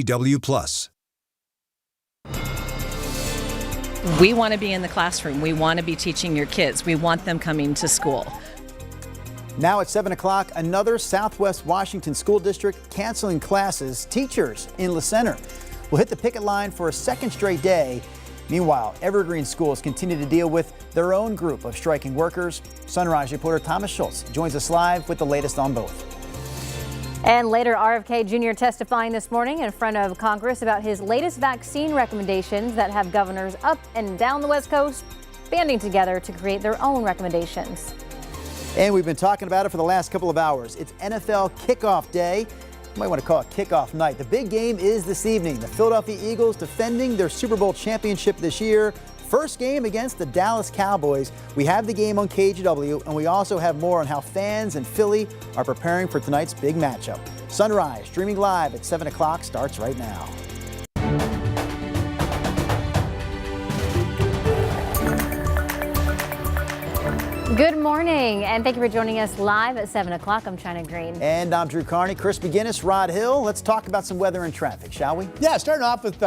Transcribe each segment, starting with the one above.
KGW+. We want to be in the classroom. We want to be teaching your kids. We want them coming to school. Now at 7 o'clock, another Southwest Washington school district canceling classes. Teachers in La Center will hit the picket line for a second straight day. Meanwhile, Evergreen schools continue to deal with their own group of striking workers. Sunrise reporter Thomas Schultz joins us live with the latest on both. And later, RFK Jr. testifying this morning in front of Congress about his latest vaccine recommendations that have governors up and down the West Coast banding together to create their own recommendations. And we've been talking about it for the last couple of hours. It's NFL kickoff day. You might want to call it kickoff night. The big game is this evening. The Philadelphia Eagles defending their Super Bowl championship this year. First game against the Dallas Cowboys. We have the game on KGW, and we also have more on how fans in Philly are preparing for tonight's big matchup. Sunrise, streaming live at 7 o'clock, starts right now. Good morning, and thank you for joining us live at 7 o'clock. I'm China Green. And I'm Drew Carney. Chris McGinnis, Rod Hill. Let's talk about some weather and traffic, shall we? Yeah, starting off with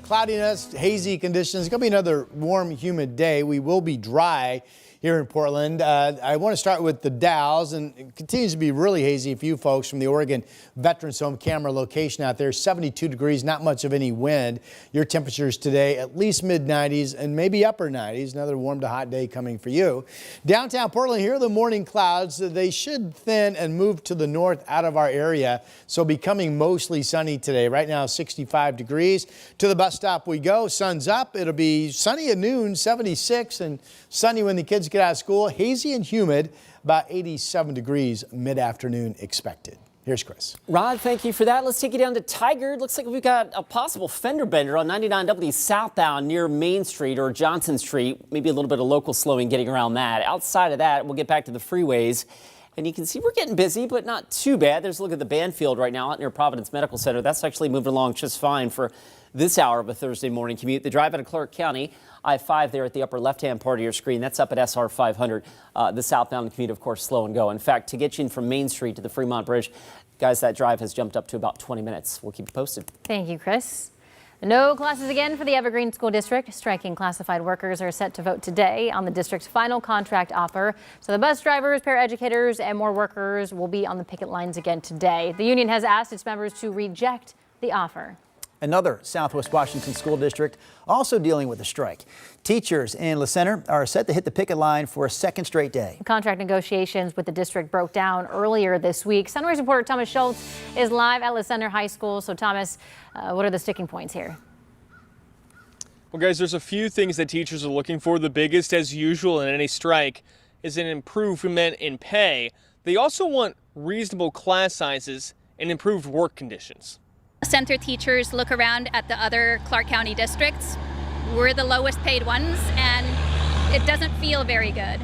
cloudiness, hazy conditions. It's going to be another warm, humid day. We will be dry here in Portland. I want to start with the Dalles, and it continues to be really hazy for you folks from the Oregon Veterans Home camera location out there. 72 degrees, not much of any wind. Your temperatures today at least mid-90s and maybe upper 90s. Another warm to hot day coming for you. Downtown Portland, here are the morning clouds. They should thin and move to the north out of our area, so becoming mostly sunny today. Right now, 65 degrees. To the bus stop we go. Sun's up. It'll be sunny at noon, 76, and sunny when the kids get out of school. Hazy and humid, about 87 degrees mid-afternoon expected. Here's Chris. Rod, thank you for that. Let's take you down to Tigard. Looks like we've got a possible fender bender on 99W southbound near Main Street or Johnson Street. Maybe a little bit of local slowing getting around that. Outside of that, we'll get back to the freeways. And you can see we're getting busy, but not too bad. There's a look at the Banfield right now out near Providence Medical Center. That's actually moving along just fine for this hour of a Thursday morning commute. The drive out of Clark County, I-5 there at the upper left-hand part of your screen. That's up at SR 500. The southbound commute, of course, slow and go. In fact, to get you in from Main Street to the Fremont Bridge, guys, that drive has jumped up to about 20 minutes. We'll keep you posted. Thank you, Chris. No classes again for the Evergreen School District. Striking classified workers are set to vote today on the district's final contract offer. So the bus drivers, paraeducators, and more workers will be on the picket lines again today. The union has asked its members to reject the offer. Another Southwest Washington school district also dealing with a strike. Teachers in La Center are set to hit the picket line for a second straight day. Contract negotiations with the district broke down earlier this week. Sunrise reporter Thomas Schultz is live at La Center High School. So Thomas, what are the sticking points here? Well, guys, there's a few things that teachers are looking for. The biggest, as usual in any strike, is an improvement in pay. They also want reasonable class sizes and improved work conditions. Center teachers look around at the other Clark County districts. We're the lowest paid ones, and it doesn't feel very good.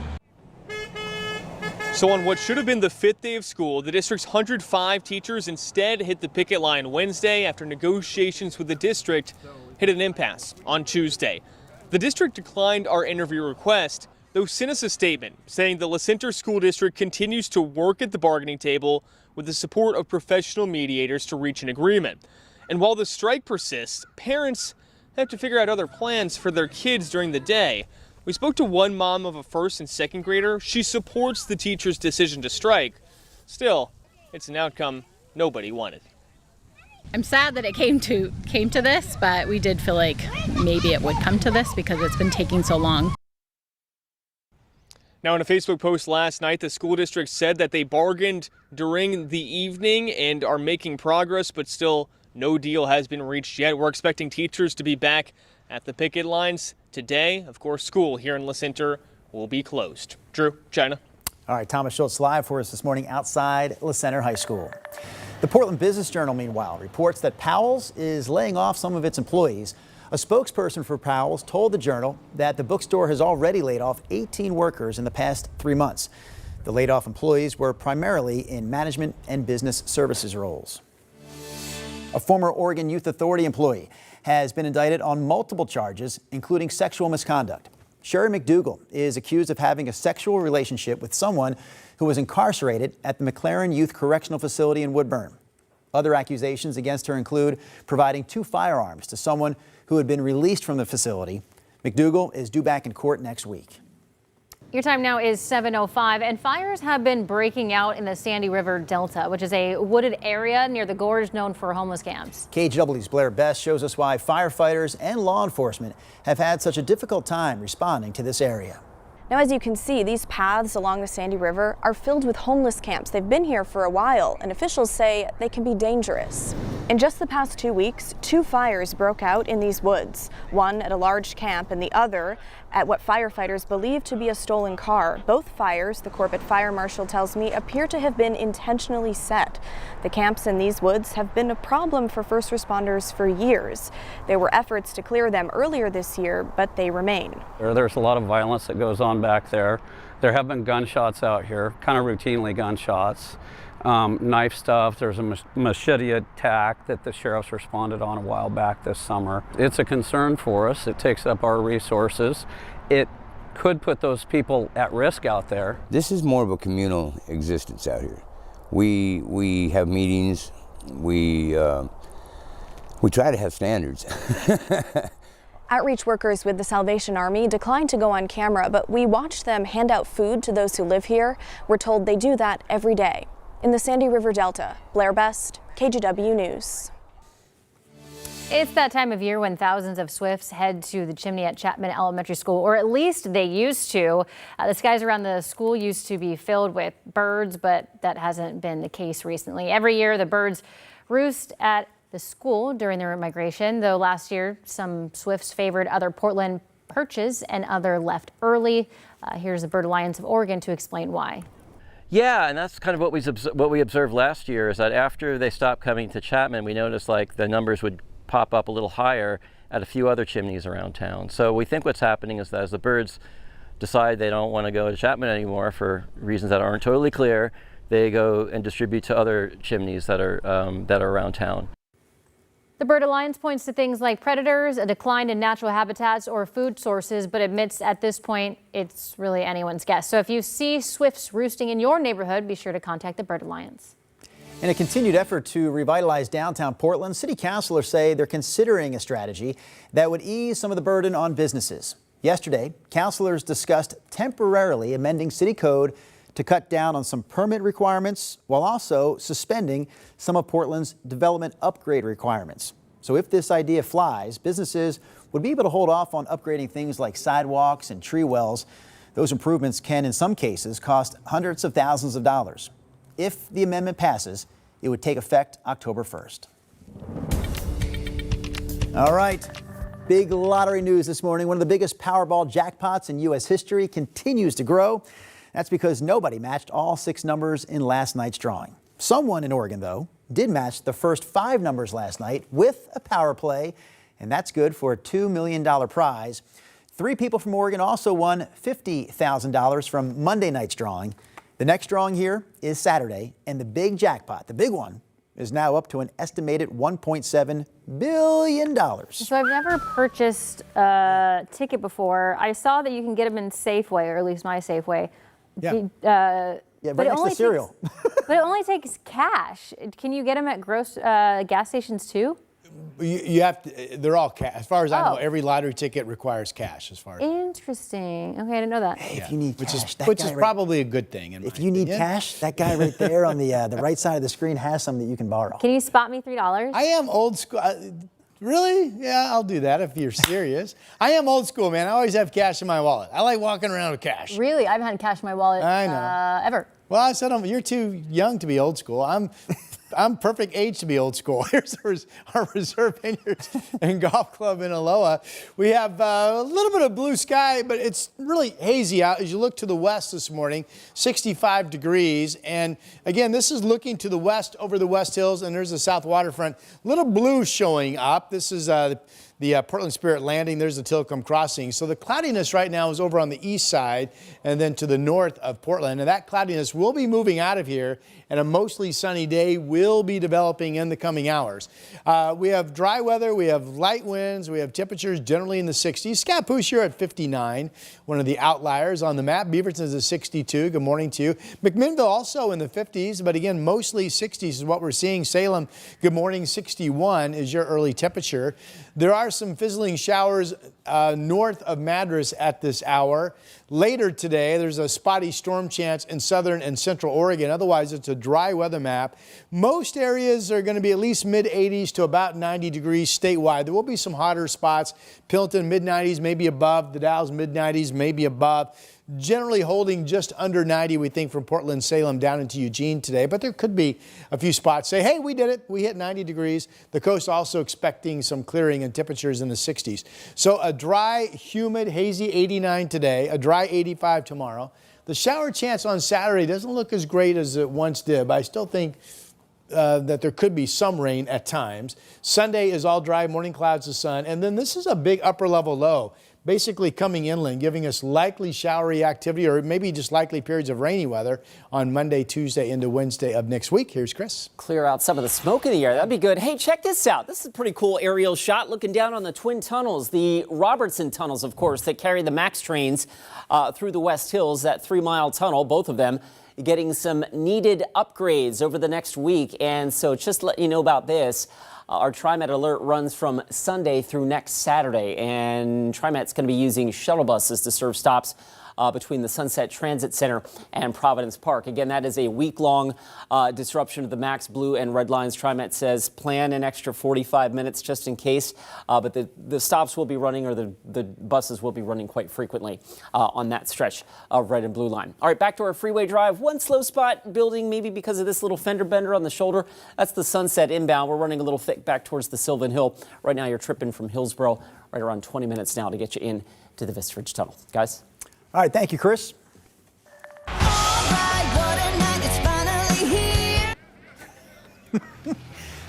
So on what should have been the fifth day of school, the district's 105 teachers instead hit the picket line Wednesday after negotiations with the district hit an impasse on Tuesday. The district declined our interview request, though sent us a statement saying the La Center School District continues to work at the bargaining table with the support of professional mediators to reach an agreement. And while the strike persists, parents have to figure out other plans for their kids during the day. We spoke to one mom of a first and second grader. She supports the teacher's decision to strike. Still, it's an outcome nobody wanted. I'm sad that it came to this, but we did feel like maybe it would come to this because it's been taking so long. Now, in a Facebook post last night, the school district said that they bargained during the evening and are making progress, but still no deal has been reached yet. We're expecting teachers to be back at the picket lines today. Of course, school here in La Center will be closed. Drew, China. All right, Thomas Schultz live for us this morning outside La Center High School. The Portland Business Journal, meanwhile, reports that Powell's is laying off some of its employees. A spokesperson for Powell's told the Journal that the bookstore has already laid off 18 workers in the past 3 months. The laid-off employees were primarily in management and business services roles. A former Oregon Youth Authority employee has been indicted on multiple charges, including sexual misconduct. Sherry McDougal is accused of having a sexual relationship with someone who was incarcerated at the McLaren Youth Correctional Facility in Woodburn. Other accusations against her include providing 2 firearms to someone who had been released from the facility. McDougal is due back in court next week. Your time now is 7:05, and fires have been breaking out in the Sandy River Delta, which is a wooded area near the gorge known for homeless camps. KGW's Blair Best shows us why firefighters and law enforcement have had such a difficult time responding to this area. Now, as you can see, these paths along the Sandy River are filled with homeless camps. They've been here for a while, and officials say they can be dangerous. In just the past 2 weeks, 2 fires broke out in these woods, one at a large camp and the other at what firefighters believe to be a stolen car. Both fires, the Corbett Fire Marshal tells me, appear to have been intentionally set. The camps in these woods have been a problem for first responders for years. There were efforts to clear them earlier this year, but they remain. There's a lot of violence that goes on back there. There have been gunshots out here, kind of routinely gunshots. Knife stuff. There's a machete attack that the sheriffs responded on a while back this summer. It's a concern for us. It takes up our resources. It could put those people at risk out there. This is more of a communal existence out here. We have meetings. We try to have standards. Outreach workers with the Salvation Army declined to go on camera, but we watched them hand out food to those who live here. We're told they do that every day. In the Sandy River Delta, Blair Best, KGW News. It's that time of year when thousands of Swifts head to the chimney at Chapman Elementary School, or at least they used to. The skies around the school used to be filled with birds, but that hasn't been the case recently. Every year, the birds roost at the school during their migration, though last year, some Swifts favored other Portland perches and other left early. Here's the Bird Alliance of Oregon to explain why. Yeah, and that's kind of what we observed last year, is that after they stopped coming to Chapman, we noticed like the numbers would pop up a little higher at a few other chimneys around town. So we think what's happening is that as the birds decide they don't want to go to Chapman anymore for reasons that aren't totally clear, they go and distribute to other chimneys that are around town. The Bird Alliance points to things like predators, a decline in natural habitats, or food sources, but admits at this point it's really anyone's guess. So if you see swifts roosting in your neighborhood, be sure to contact the Bird Alliance. In a continued effort to revitalize downtown Portland, city councilors say they're considering a strategy that would ease some of the burden on businesses. Yesterday, councilors discussed temporarily amending city code to cut down on some permit requirements while also suspending some of Portland's development upgrade requirements. So if this idea flies, businesses would be able to hold off on upgrading things like sidewalks and tree wells. Those improvements can, in some cases, cost hundreds of thousands of dollars. If the amendment passes, it would take effect October 1st. All right, big lottery news this morning. One of the biggest Powerball jackpots in U.S. history continues to grow. That's because nobody matched all 6 numbers in last night's drawing. Someone in Oregon, though, did match the first 5 numbers last night with a power play, and that's good for a $2 million prize. 3 people from Oregon also won $50,000 from Monday night's drawing. The next drawing here is Saturday, and the big jackpot, the big one, is now up to an estimated $1.7 billion. So I've never purchased a ticket before. I saw that you can get them in Safeway, or at least my Safeway. Yeah. Right next to the cereal. But it only takes cash. Can you get them at gas stations too? You have to. They're all cash. As far as I know, every lottery ticket requires cash. As far as interesting. Okay, I didn't know that. Hey, if you need cash, which is probably a good thing. If you need cash, that guy right there on the right side of the screen has some that you can borrow. Can you spot me $3? I am old school. Really? Yeah, I'll do that if you're serious. I am old school, man. I always have cash in my wallet. I like walking around with cash. Really? I haven't had cash in my wallet I know. Ever. Well, I said you're too young to be old school. I'm perfect age to be old school. Here's our Reserve Vineyards and Golf Club in Aloha. We have a little bit of blue sky, but it's really hazy out. As you look to the west this morning, 65 degrees. And again, this is looking to the west over the West Hills, and there's the south waterfront. Little blue showing up. This is the Portland Spirit Landing. There's the Tilcomb Crossing. So the cloudiness right now is over on the east side and then to the north of Portland. And that cloudiness will be moving out of here. and a mostly sunny day will be developing in the coming hours. We have dry weather, we have light winds, we have temperatures generally in the 60s. Scappoose here at 59, one of the outliers on the map. Beaverton's at 62. Good morning to you. McMinnville also in the 50s, but again, mostly 60s is what we're seeing. Salem, good morning, 61 is your early temperature. There are some fizzling showers north of Madras at this hour. Later today, there's a spotty storm chance in southern and central Oregon. Otherwise, it's a dry weather map. Most areas are going to be at least mid-80s to about 90 degrees statewide. There will be some hotter spots. Pilton, mid-90s, maybe above. The Dalles, mid-90s, maybe above. Generally holding just under 90, we think, from Portland, Salem down into Eugene today. But there could be a few spots say, hey, we did it. We hit 90 degrees. The coast also expecting some clearing and temperatures in the 60s. So a dry, humid, hazy 89 today, a dry 85 tomorrow. The shower chance on Saturday doesn't look as great as it once did, but I still think that there could be some rain at times. Sunday is all dry, morning clouds to sun. And then this is a big upper level low, basically coming inland, giving us likely showery activity or maybe just likely periods of rainy weather on Monday, Tuesday into Wednesday of next week. Here's Chris. Clear out some of the smoke in the air. That'd be good. Hey, check this out. This is a pretty cool aerial shot looking down on the twin tunnels, the Robertson tunnels, of course, that carry the MAX trains through the West Hills, that 3-mile tunnel, both of them getting some needed upgrades over the next week. And so just to let you know about this, our TriMet alert runs from Sunday through next Saturday, and TriMet's going to be using shuttle buses to serve stops between the Sunset Transit Center and Providence Park. Again, that is a week-long disruption of the MAX Blue and Red lines. TriMet says plan an extra 45 minutes just in case, but the stops will be running, or the buses will be running quite frequently on that stretch of Red and Blue line. All right, back to our freeway drive. One slow spot building, maybe because of this little fender bender on the shoulder. That's the Sunset inbound. We're running a little thick back towards the Sylvan Hill. Right now, you're tripping from Hillsboro right around 20 minutes now to get you in to the Vista Ridge Tunnel. Guys? All right, thank you, Chris.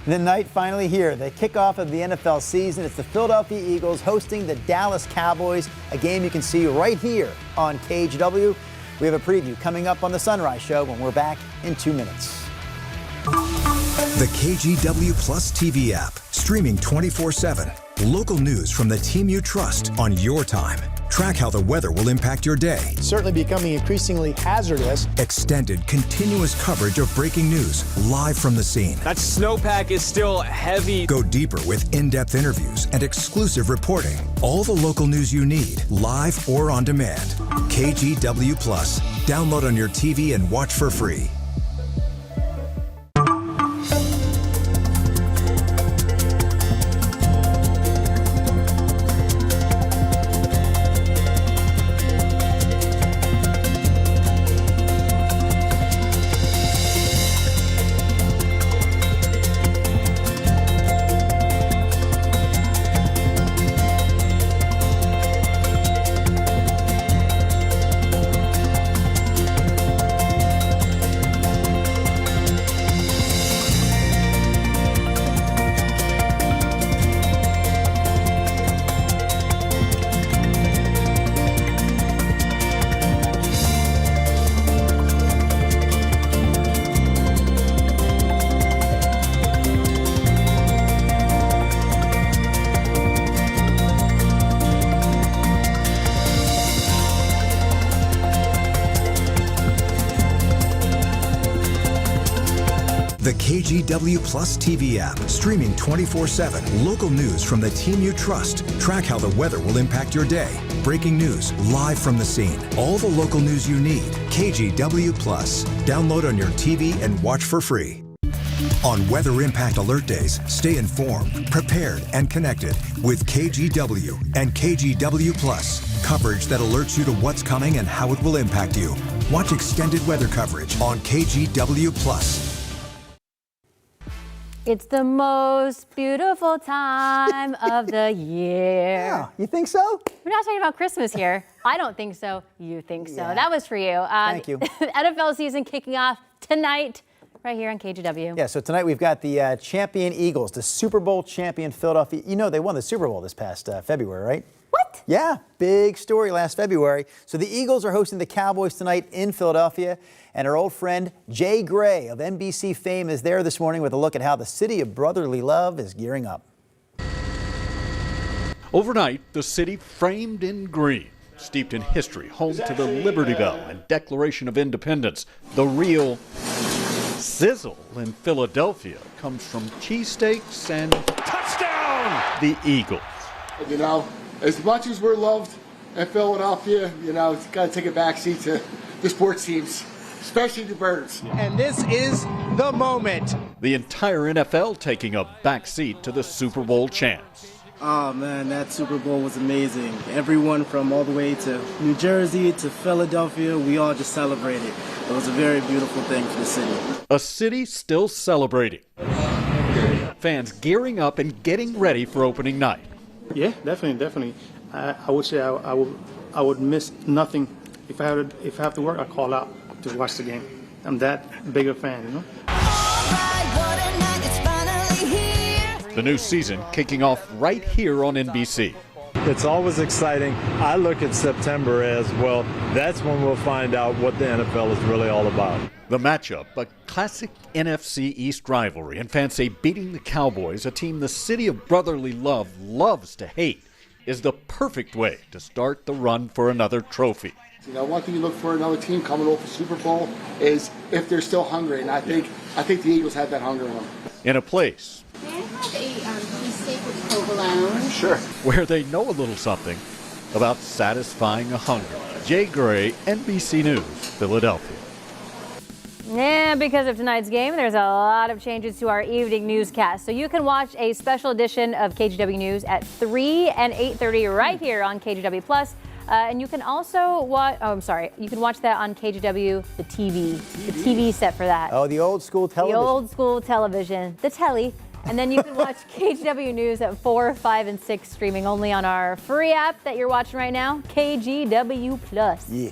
The night finally here, the kickoff of the NFL season. It's the Philadelphia Eagles hosting the Dallas Cowboys, a game you can see right here on KGW. We have a preview coming up on the Sunrise Show when we're back in 2 minutes. The KGW Plus TV app, streaming 24/7. Local news from the team you trust on your time. Track how the weather will impact your day. Certainly becoming increasingly hazardous. Extended, continuous coverage of breaking news live from the scene. That snowpack is still heavy. Go deeper with in-depth interviews and exclusive reporting. All the local news you need, live or on demand. KGW Plus. Download on your TV and watch for free. The KGW Plus TV app, streaming 24/7. Local news from the team you trust. Track how the weather will impact your day. Breaking news live from the scene. All the local news you need. KGW Plus. Download on your TV and watch for free. On Weather Impact Alert Days, stay informed, prepared, and connected with KGW and KGW Plus. Coverage that alerts you to what's coming and how it will impact you. Watch extended weather coverage on KGW Plus. It's the most beautiful time of the year. Yeah, you think so? We're not talking about Christmas here. I don't think so. You think so. Yeah. That was for you. Thank you. NFL season kicking off tonight right here on KGW. Yeah, so tonight we've got the champion Eagles, the Super Bowl champion Philadelphia. You know they won the Super Bowl this past February, right? What? What? Yeah, big story last February. So the Eagles are hosting the Cowboys tonight in Philadelphia, and our old friend Jay Gray of NBC fame is there this morning with a look at how the city of brotherly love is gearing up. Overnight, the city framed in green, steeped in history, home to the Liberty Bell and Declaration of Independence. The real sizzle in Philadelphia comes from cheesesteaks and touchdown, the Eagles. You know, as much as we're loved in Philadelphia, you know, it's got to take a backseat to the sports teams, especially the Birds. And this is the moment. The entire NFL taking a backseat to the Super Bowl champs. Oh man, that Super Bowl was amazing. Everyone from all the way to New Jersey to Philadelphia, we all just celebrated. It was a very beautiful thing for the city. A city still celebrating. Fans gearing up and getting ready for opening night. Yeah, definitely. I would say I would miss nothing. If I have to work, I call out to watch the game. I'm that big a fan, you know. The new season kicking off right here on NBC. It's always exciting. I look at September as, well, that's when we'll find out what the NFL is really all about. The matchup, a classic NFC East rivalry, and fans say beating the Cowboys, a team the city of brotherly love loves to hate, is the perfect way to start the run for another trophy. You know, one thing you look for another team coming off the Super Bowl is if they're still hungry, and I think the Eagles have that hunger in them. In a place May I have a beef steak with provolone? Sure. where they know a little something about satisfying a hunger. Jay Gray, NBC News, Philadelphia. Yeah, because of tonight's game, there's a lot of changes to our evening newscast. So you can watch a special edition of KGW News at 3 and 8:30 right here on KGW Plus. And you can also watch, you can watch that on KGW, the TV set for that. Oh, the old school television. The old school television, the telly. And then you can watch KGW News at 4, 5, and 6, streaming only on our free app that you're watching right now, KGW Plus. Yeah.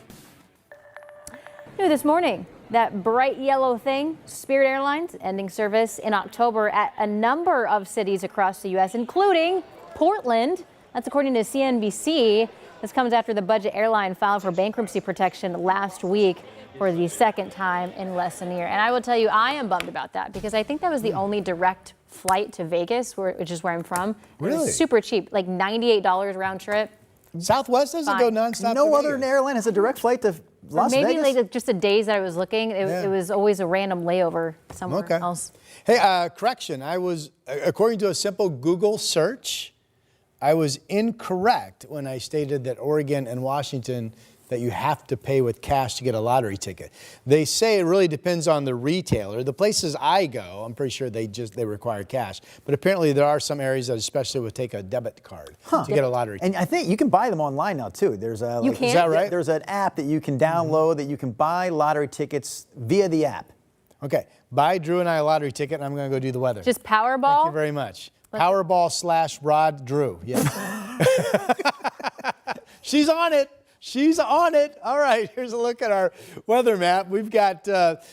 New this morning, that bright yellow thing, Spirit Airlines, ending service in October at a number of cities across the U.S., including Portland. That's according to CNBC. This comes after the budget airline filed for bankruptcy protection last week for the second time in less than a year. And I will tell you, I am bummed about that because I think that was the only direct flight to Vegas, which is where I'm from. Really? It was super cheap, like $98 round trip. Southwest doesn't go nonstop. No to other Vegas. airline has a direct flight to Las Maybe Vegas? like just the days that I was looking, it was always a random layover somewhere else. Hey, correction. I was, according to a simple Google search, I was incorrect when I stated that Oregon and Washington, that you have to pay with cash to get a lottery ticket. They say it really depends on the retailer. The places I go, I'm pretty sure they require cash. But apparently there are some areas that especially would take a debit card to get a lottery ticket. And I think you can buy them online now too. There's a You can? Is that right? There's an app that you can download that you can buy lottery tickets via the app. Okay, buy Drew and I a lottery ticket, and I'm going to go do the weather. Just Powerball? Thank you very much. Powerball/Rod Drew. Yes. She's on it. She's on it. All right, here's a look at our weather map. We've got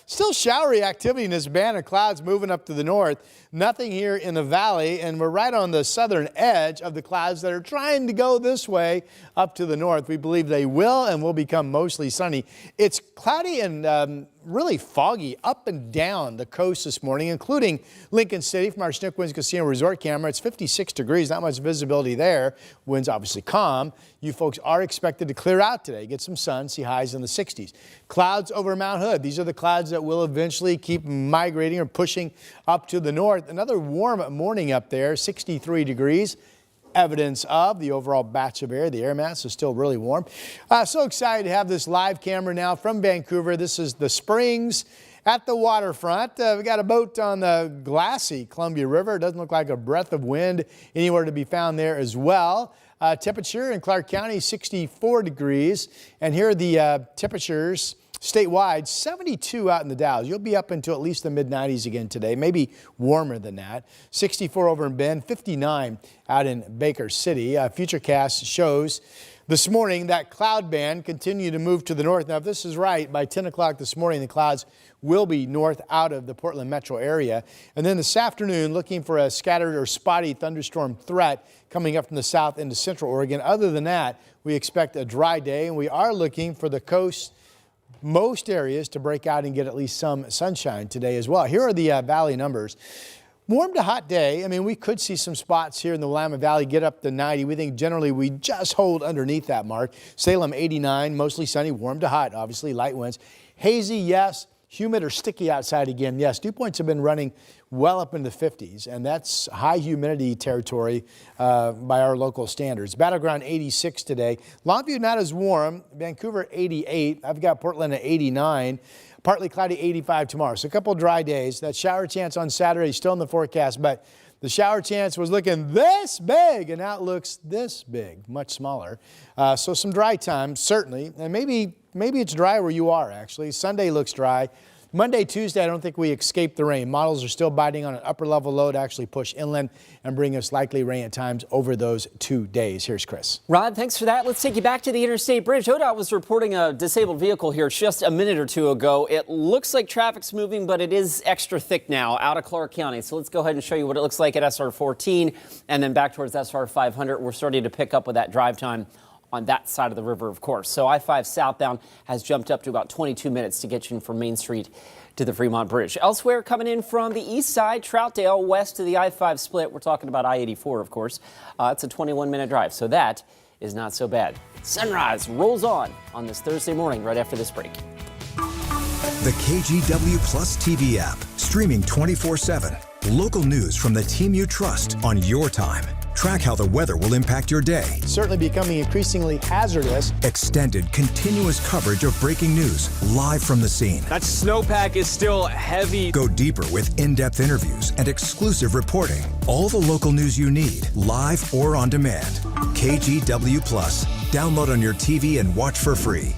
still showery activity in this band of clouds moving up to the north. Nothing here in the valley, and we're right on the southern edge of the clouds that are trying to go this way up to the north. We believe they will and will become mostly sunny. It's cloudy and really foggy up and down the coast this morning, including Lincoln City from our Snook Winds Casino Resort camera. It's 56 degrees, not much visibility there. Winds obviously calm. You folks are expected to clear out today, get some sun, see highs in the 60s. Clouds over Mount Hood. These are the clouds that will eventually keep migrating or pushing up to the north. Another warm morning up there, 63 degrees. Evidence of the overall batch of air. The air mass is still really warm. So excited to have this live camera now from Vancouver. This is the Springs at the waterfront. We got a boat on the glassy Columbia River. It doesn't look like a breath of wind anywhere to be found there as well. Temperature in Clark County, 64 degrees. And here are the temperatures statewide, 72 out in the Dalles. You'll be up into at least the mid-90s again today, maybe warmer than that. 64 over in Bend, 59 out in Baker City. Futurecast shows This morning, that cloud band continued to move to the north. Now, if this is right, by 10 o'clock this morning, the clouds will be north out of the Portland metro area. And then this afternoon, looking for a scattered or spotty thunderstorm threat coming up from the south into central Oregon. Other than that, we expect a dry day, and we are looking for the coast, most areas, to break out and get at least some sunshine today as well. Here are the valley numbers. Warm to hot day. I mean, we could see some spots here in the Willamette Valley get up to 90. We think generally we just hold underneath that mark. Salem 89, mostly sunny, warm to hot, obviously light winds. Hazy, yes. Humid or sticky outside again, yes. Dew points have been running well up into the 50s, and that's high humidity territory by our local standards. Battleground 86 today. Longview not as warm. Vancouver 88. I've got Portland at 89. Partly cloudy 85 tomorrow. So a couple dry days. That shower chance on Saturday is still in the forecast, but the shower chance was looking this big, and now it looks this big, much smaller. So some dry time, certainly. And maybe it's dry where you are, actually. Sunday looks dry. Monday, Tuesday, I don't think we escape the rain. Models are still biting on an upper level low to actually push inland and bring us likely rain at times over those 2 days. Here's Chris. Rod, thanks for that. Let's take you back to the Interstate Bridge. ODOT was reporting a disabled vehicle here just a minute or two ago. It looks like traffic's moving, but it is extra thick now out of Clark County. So let's go ahead and show you what it looks like at SR 14 and then back towards SR 500. We're starting to pick up with that drive time on that side of the river, of course. So I-5 southbound has jumped up to about 22 minutes to get you from Main Street to the Fremont Bridge. Elsewhere, coming in from the east side, Troutdale, west to the I-5 split. We're talking about I-84, of course. It's a 21-minute drive, so that is not so bad. Sunrise rolls on this Thursday morning right after this break. The KGW Plus TV app, streaming 24/7. Local news from the team you trust on your time. Track how the weather will impact your day. Certainly becoming increasingly hazardous. Extended, continuous coverage of breaking news live from the scene. That snowpack is still heavy. Go deeper with in-depth interviews and exclusive reporting. All the local news you need, live or on demand. KGW Plus. Download on your TV and watch for free.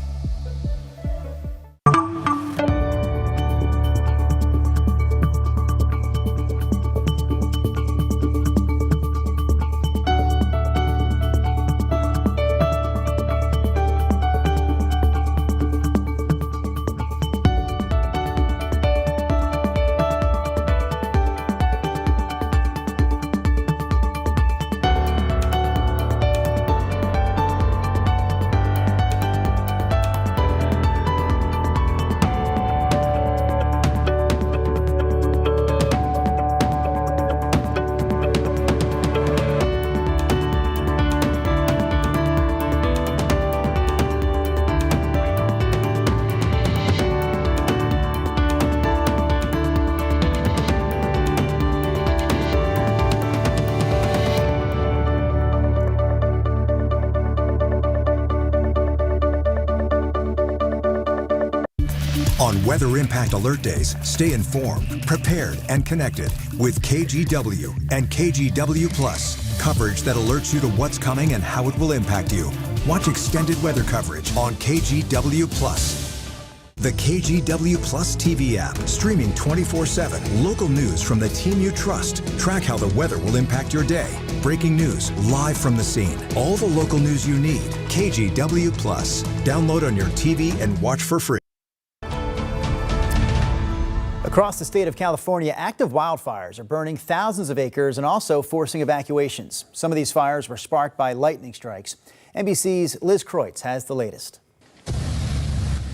On Weather Impact Alert Days, stay informed, prepared, and connected with KGW and KGW Plus. Coverage that alerts you to what's coming and how it will impact you. Watch extended weather coverage on KGW Plus. The KGW Plus TV app, streaming 24/7. Local news from the team you trust. Track how the weather will impact your day. Breaking news live from the scene. All the local news you need. KGW Plus. Download on your TV and watch for free. Across the state of California, active wildfires are burning thousands of acres and also forcing evacuations. Some of these fires were sparked by lightning strikes. NBC's Liz Kreutz has the latest.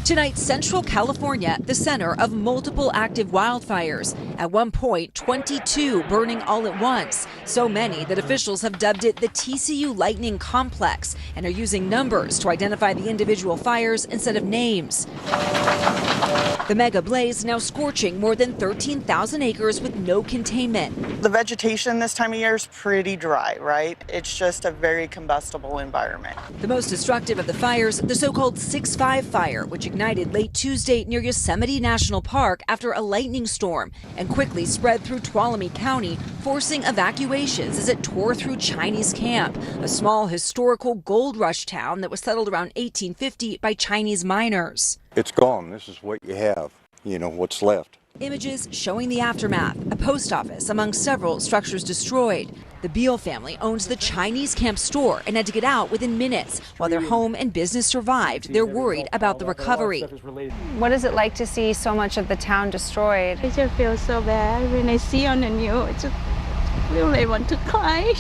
Tonight, Central California, the center of multiple active wildfires. At one point, 22 burning all at once. So many that officials have dubbed it the TCU Lightning Complex and are using numbers to identify the individual fires instead of names. The mega blaze now scorching more than 13,000 acres with no containment. The vegetation this time of year is pretty dry, right? It's just a very combustible environment. The most destructive of the fires, the so-called 6-5 fire, which ignited late Tuesday near Yosemite National Park after a lightning storm and quickly spread through Tuolumne County, forcing evacuations as it tore through Chinese Camp, a small historical gold rush town that was settled around 1850 by Chinese miners. It's gone. This is what you have, what's left. Images showing the aftermath, a post office among several structures destroyed. The Beal family owns the Chinese camp store and had to get out within minutes. While their home and business survived, they're worried about the recovery. What is it like to see so much of the town destroyed? I just feel so bad when I see on the news. I just really want to cry.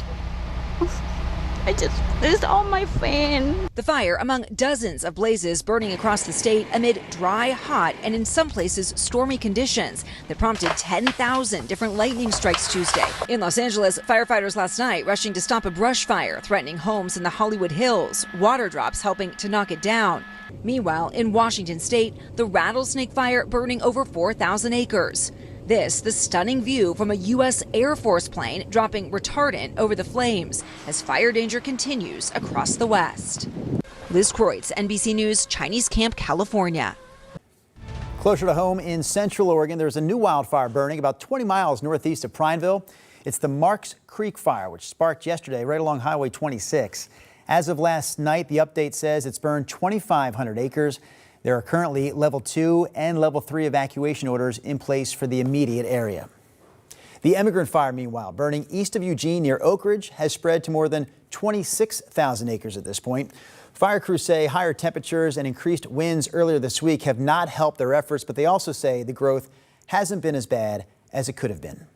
It's all my fan. The fire among dozens of blazes burning across the state amid dry, hot, and in some places stormy conditions that prompted 10,000 different lightning strikes Tuesday. In Los Angeles, firefighters last night rushing to stop a brush fire threatening homes in the Hollywood Hills, water drops helping to knock it down. Meanwhile, in Washington state, the rattlesnake fire burning over 4,000 acres. This, the stunning view from a U.S. Air Force plane dropping retardant over the flames as fire danger continues across the West. Liz Kreutz, NBC News, Chinese Camp, California. Closer to home in Central Oregon, there's a new wildfire burning about 20 miles northeast of Prineville. It's the Marks Creek Fire, which sparked yesterday right along Highway 26. As of last night, the update says it's burned 2,500 acres. There are currently level 2 and level 3 evacuation orders in place for the immediate area. The Emigrant Fire, meanwhile, burning east of Eugene near Oak Ridge, has spread to more than 26,000 acres at this point. Fire crews say higher temperatures and increased winds earlier this week have not helped their efforts, but they also say the growth hasn't been as bad as it could have been.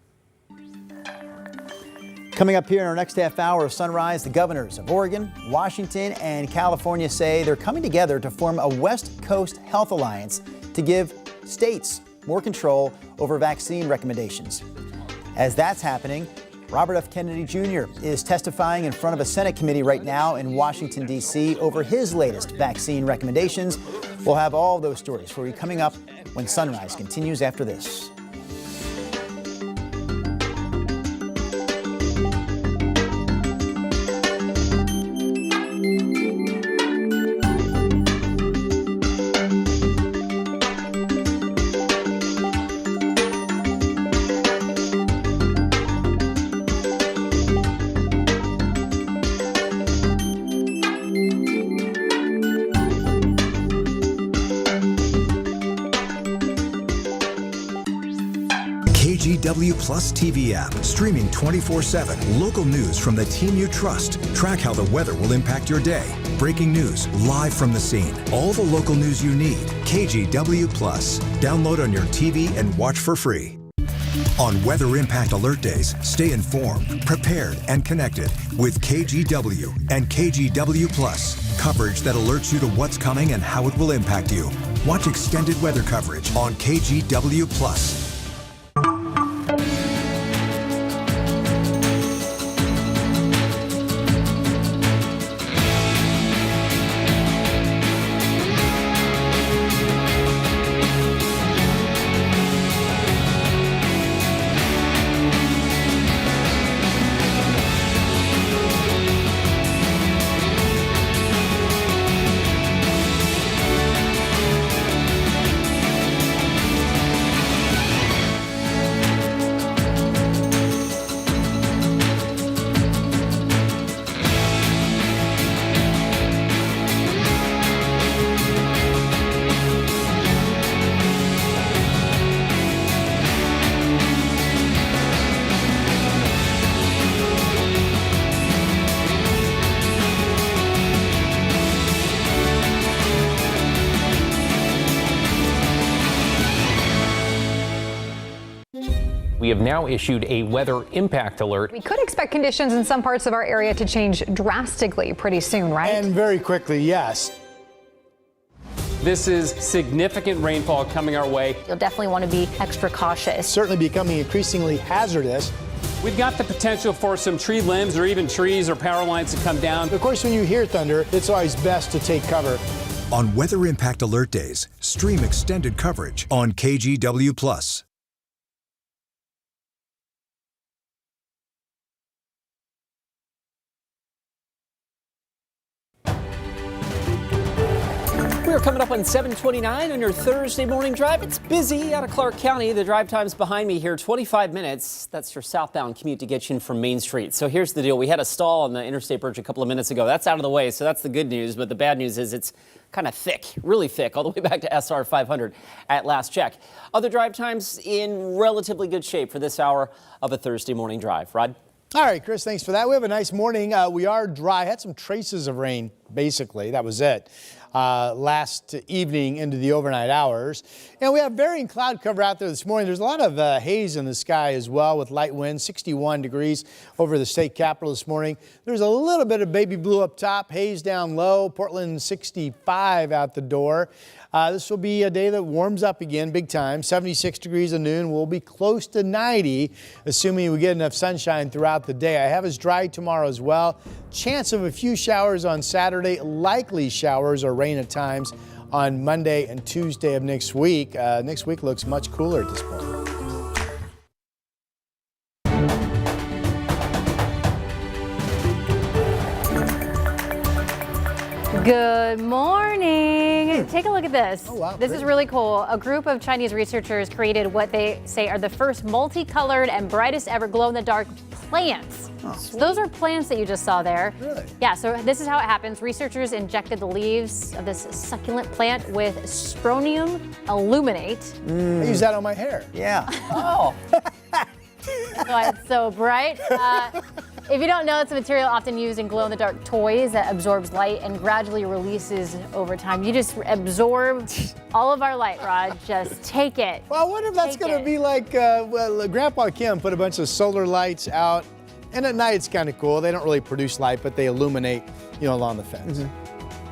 Coming up here in our next half hour of Sunrise, the governors of Oregon, Washington, and California say they're coming together to form a West Coast Health Alliance to give states more control over vaccine recommendations. As that's happening, Robert F. Kennedy Jr. is testifying in front of a Senate committee right now in Washington, D.C. over his latest vaccine recommendations. We'll have all those stories for you coming up when Sunrise continues after this. KGW Plus TV app, streaming 24/7. Local news from the team you trust. Track how the weather will impact your day. Breaking news live from the scene. All the local news you need. KGW Plus. Download on your TV and watch for free. On Weather Impact Alert Days, stay informed, prepared, and connected with KGW and KGW Plus. Coverage that alerts you to what's coming and how it will impact you. Watch extended weather coverage on KGW Plus. We have now issued a weather impact alert. We could expect conditions in some parts of our area to change drastically pretty soon, right? And very quickly, yes. This is significant rainfall coming our way. You'll definitely want to be extra cautious. Certainly becoming increasingly hazardous. We've got the potential for some tree limbs or even trees or power lines to come down. Of course, when you hear thunder, it's always best to take cover. On Weather Impact Alert Days, stream extended coverage on KGW Plus. We're coming up on 7:29 on your Thursday morning drive. It's busy out of Clark County. The drive time's behind me here, 25 minutes. That's your southbound commute to get you in from Main Street. So here's the deal. We had a stall on the Interstate Bridge a couple of minutes ago. That's out of the way, so that's the good news. But the bad news is it's kind of thick, really thick, all the way back to SR 500 at last check. Other drive times in relatively good shape for this hour of a Thursday morning drive. Rod? All right, Chris, thanks for that. We have a nice morning. We are dry. Had some traces of rain, basically. That was it. Last evening into the overnight hours. And we have varying cloud cover out there this morning. There's a lot of haze in the sky as well with light winds, 61 degrees over the state capitol this morning. There's a little bit of baby blue up top, haze down low, Portland 65 out the door. This will be a day that warms up again big time. 76 degrees at noon. We'll be close to 90, assuming we get enough sunshine throughout the day. I have us dry tomorrow as well. Chance of a few showers on Saturday, likely showers or rain at times on Monday and Tuesday of next week. Next week looks much cooler at this point. Good morning. Take a look at this. Oh, wow, this is really cool. A group of Chinese researchers created what they say are the first multicolored and brightest ever glow-in-the-dark plants. Oh, so those are plants that you just saw there. Really? Yeah, so this is how it happens. Researchers injected the leaves of this succulent plant with strontium aluminate. I use that on my hair. Yeah. Oh. That's why it's so bright. If you don't know, it's a material often used in glow-in-the-dark toys that absorbs light and gradually releases over time. You just absorb all of our light, Rod. Just take it. Well, I wonder if that's going to be like, Grandpa Kim put a bunch of solar lights out, and at night it's kind of cool. They don't really produce light, but they illuminate, along the fence. Mm-hmm.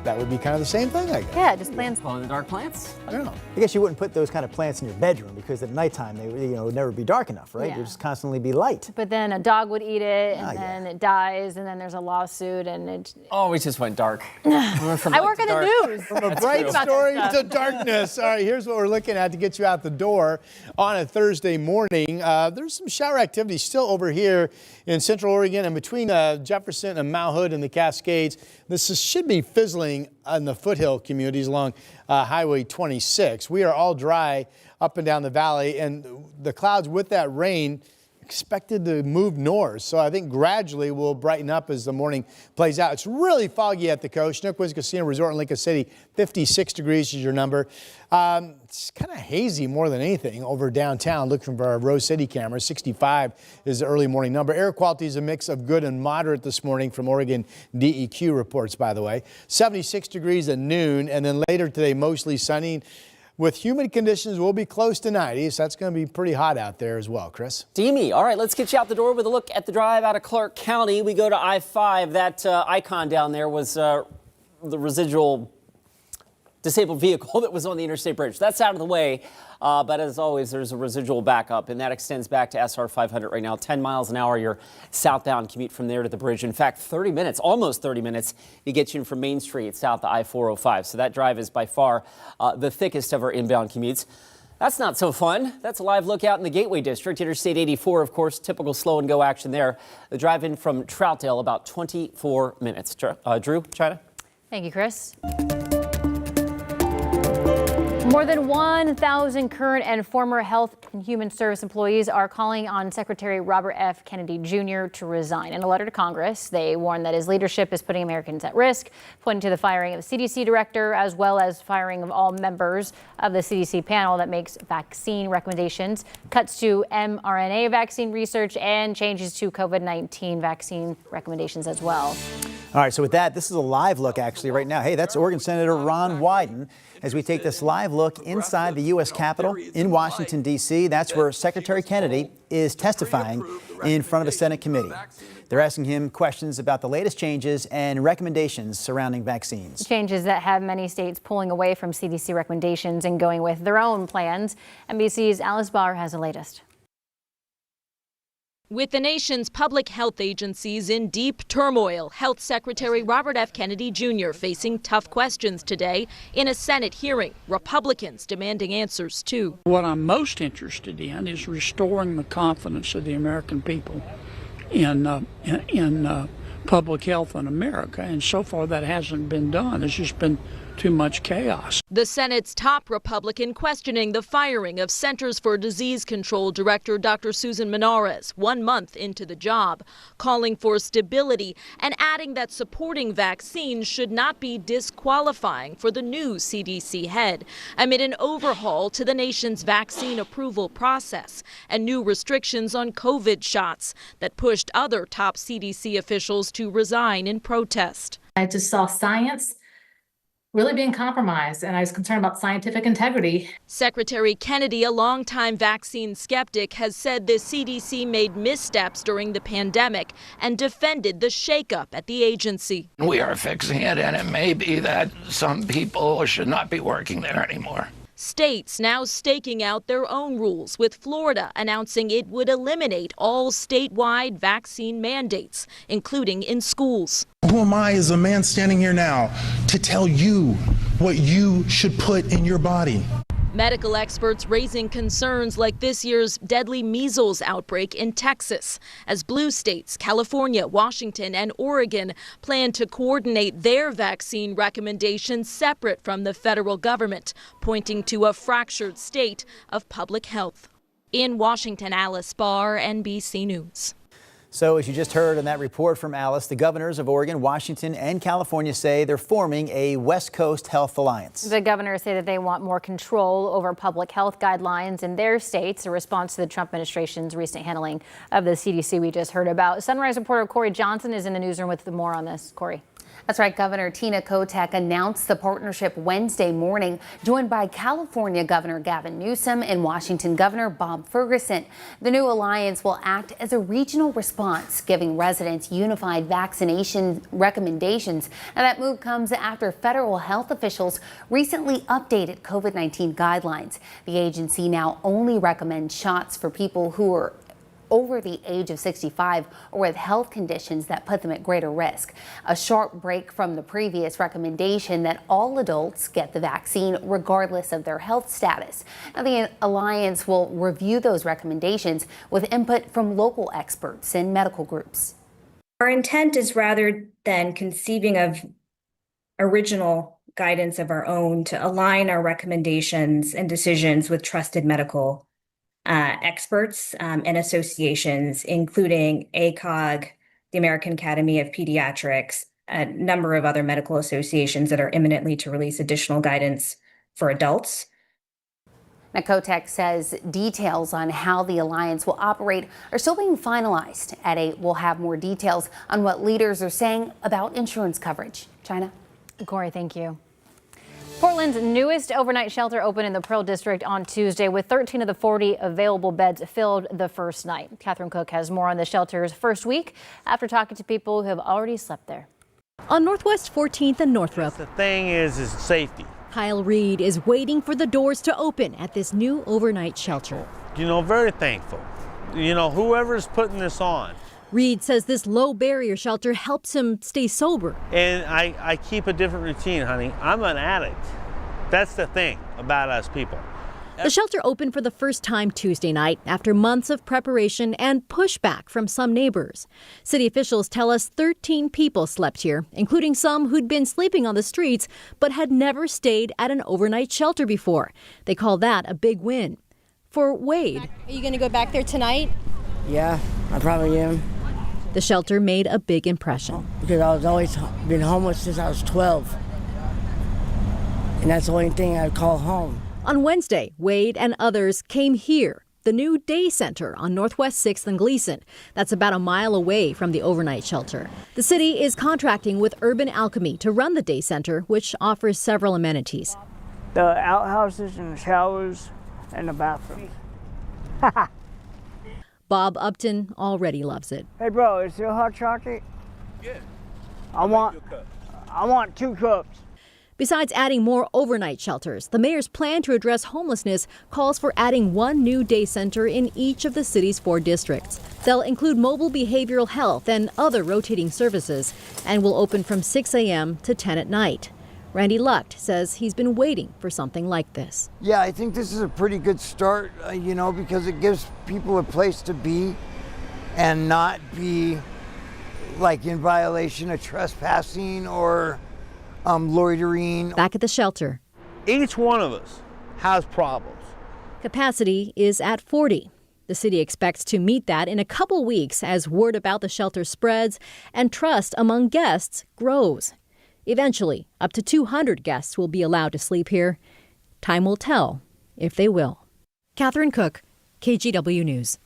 That would be kind of the same thing, I guess. Yeah, just plants. Glow-in-the-dark plants? I don't know. I guess you wouldn't put those kind of plants in your bedroom because at nighttime they would never be dark enough, right? Yeah. They'd just constantly be light. But then a dog would eat it, and then it dies, and then there's a lawsuit, and it. Oh, we just went dark. I work in the news. From a bright story to darkness. All right, here's what we're looking at to get you out the door on a Thursday morning. There's some shower activity still over here in Central Oregon and between Jefferson and Mount Hood and the Cascades. Should be fizzling on the foothill communities along Highway 26. We are all dry up and down the valley, and the clouds with that rain expected to move north. So I think gradually will brighten up as the morning plays out. It's really foggy at the coast. Chinook Wiz Casino Resort in Lincoln City, 56 degrees is your number. It's kind of hazy more than anything over downtown. Looking for our Rose City cameras, 65 is the early morning number. Air quality is a mix of good and moderate this morning from Oregon DEQ reports, by the way. 76 degrees at noon, and then later today, mostly sunny. With humid conditions, we'll be close to 90, so that's going to be pretty hot out there as well, Chris. Steamy. All right, let's get you out the door with a look at the drive out of Clark County. We go to I-5. That icon down there was the residual disabled vehicle that was on the interstate bridge. That's out of the way, but as always, there's a residual backup, and that extends back to SR 500 right now. 10 miles an hour, your southbound commute from there to the bridge. In fact, 30 minutes, almost 30 minutes, to get you in from Main Street south to I-405. So that drive is by far the thickest of our inbound commutes. That's not so fun. That's a live look out in the Gateway District. Interstate 84, of course, typical slow and go action there. The drive in from Troutdale, about 24 minutes. Drew, China? Thank you, Chris. More than 1,000 current and former Health and Human Service employees are calling on Secretary Robert F. Kennedy Jr. to resign. In a letter to Congress, they warn that his leadership is putting Americans at risk, pointing to the firing of the CDC director, as well as firing of all members of the CDC panel that makes vaccine recommendations, cuts to mRNA vaccine research, and changes to COVID-19 vaccine recommendations as well. All right, so with that, this is a live look actually right now. Hey, that's Oregon Senator Ron Wyden as we take this live look inside the U.S. Capitol in Washington, D.C. That's where Secretary Kennedy is testifying in front of a Senate committee. They're asking him questions about the latest changes and recommendations surrounding vaccines. Changes that have many states pulling away from CDC recommendations and going with their own plans. NBC's Alice Barr has the latest. With the nation's public health agencies in deep turmoil, Health Secretary Robert F. Kennedy Jr. facing tough questions today in a Senate hearing. Republicans demanding answers, too. What I'm most interested in is restoring the confidence of the American people in public health in America. And so far that hasn't been done. There's just been too much chaos. The Senate's top Republican questioning the firing of Centers for Disease Control Director Dr. Susan Menares 1 month into the job, calling for stability and adding that supporting vaccines should not be disqualifying for the new CDC head amid an overhaul to the nation's vaccine approval process and new restrictions on COVID shots that pushed other top CDC officials to resign in protest. I just saw science really being compromised, and I was concerned about scientific integrity. Secretary Kennedy, a longtime vaccine skeptic, has said the CDC made missteps during the pandemic and defended the shakeup at the agency. We are fixing it, and it may be that some people should not be working there anymore. States now staking out their own rules, with Florida announcing it would eliminate all statewide vaccine mandates, including in schools. Who am I as a man standing here now to tell you what you should put in your body? Medical experts raising concerns like this year's deadly measles outbreak in Texas, as blue states, California, Washington, and Oregon plan to coordinate their vaccine recommendations separate from the federal government, pointing to a fractured state of public health. In Washington, Alice Barr, NBC News. So as you just heard in that report from Alice, the governors of Oregon, Washington, and California say they're forming a West Coast Health Alliance. The governors say that they want more control over public health guidelines in their states, a response to the Trump administration's recent handling of the CDC we just heard about. Sunrise reporter Corey Johnson is in the newsroom with more on this. Corey. That's right. Governor Tina Kotek announced the partnership Wednesday morning, joined by California Governor Gavin Newsom and Washington Governor Bob Ferguson. The new alliance will act as a regional response, giving residents unified vaccination recommendations. And that move comes after federal health officials recently updated COVID-19 guidelines. The agency now only recommends shots for people who are over the age of 65 or with health conditions that put them at greater risk. A sharp break from the previous recommendation that all adults get the vaccine regardless of their health status. Now, the alliance will review those recommendations with input from local experts and medical groups. Our intent is, rather than conceiving of original guidance of our own, to align our recommendations and decisions with trusted medical experts and associations, including ACOG, the American Academy of Pediatrics, a number of other medical associations that are imminently to release additional guidance for adults. Now, Kotek says details on how the alliance will operate are still being finalized. At 8, we'll have more details on what leaders are saying about insurance coverage. China. Corey, thank you. Portland's newest overnight shelter opened in the Pearl District on Tuesday, with 13 of the 40 available beds filled the first night. Catherine Cook has more on the shelter's first week after talking to people who have already slept there. On Northwest 14th and Northrop, the thing is safety. Kyle Reed is waiting for the doors to open at this new overnight shelter. Very thankful. Whoever's putting this on. Reed says this low barrier shelter helps him stay sober. And I keep a different routine, honey. I'm an addict. That's the thing about us people. The shelter opened for the first time Tuesday night after months of preparation and pushback from some neighbors. City officials tell us 13 people slept here, including some who'd been sleeping on the streets but had never stayed at an overnight shelter before. They call that a big win. For Wade. Are you going to go back there tonight? Yeah, I probably am. The shelter made a big impression. Because I was always been homeless since I was 12. And that's the only thing I call home. On Wednesday, Wade and others came here, the new day center on Northwest 6th and Gleason. That's about a mile away from the overnight shelter. The city is contracting with Urban Alchemy to run the day center, which offers several amenities. The outhouses and the showers and the bathroom. Bob Upton already loves it. Hey, bro, is there hot chocolate? Yeah. I want 2 cups. Besides adding more overnight shelters, the mayor's plan to address homelessness calls for adding 1 new day center in each of the city's 4 districts. They'll include mobile behavioral health and other rotating services, and will open from 6 a.m. to 10 at night. Randy Lucht says he's been waiting for something like this. Yeah, I think this is a pretty good start, because it gives people a place to be and not be like in violation of trespassing or loitering. Back at the shelter, Each one of us has problems. capacity is at 40. The city expects to meet that in a couple weeks as word about the shelter spreads and trust among guests grows. Eventually, up to 200 guests will be allowed to sleep here. Time will tell if they will. Catherine Cook, KGW News.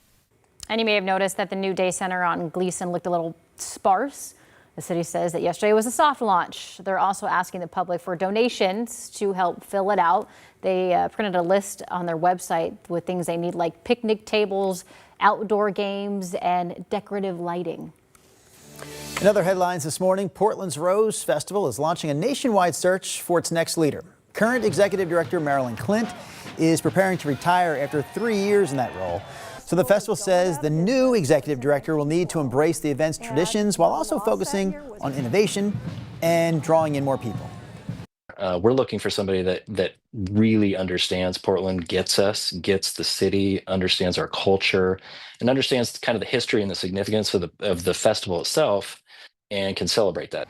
And you may have noticed that the new day center on Gleason looked a little sparse. The city says that yesterday was a soft launch. They're also asking the public for donations to help fill it out. They printed a list on their website with things they need, like picnic tables, outdoor games, and decorative lighting. In other headlines this morning, Portland's Rose Festival is launching a nationwide search for its next leader. Current executive director Marilyn Clint is preparing to retire after 3 years in that role. So the festival says the new executive director will need to embrace the event's traditions while also focusing on innovation and drawing in more people. We're looking for somebody that really understands Portland, gets us, gets the city, understands our culture, and understands kind of the history and the significance of the festival itself, and can celebrate that.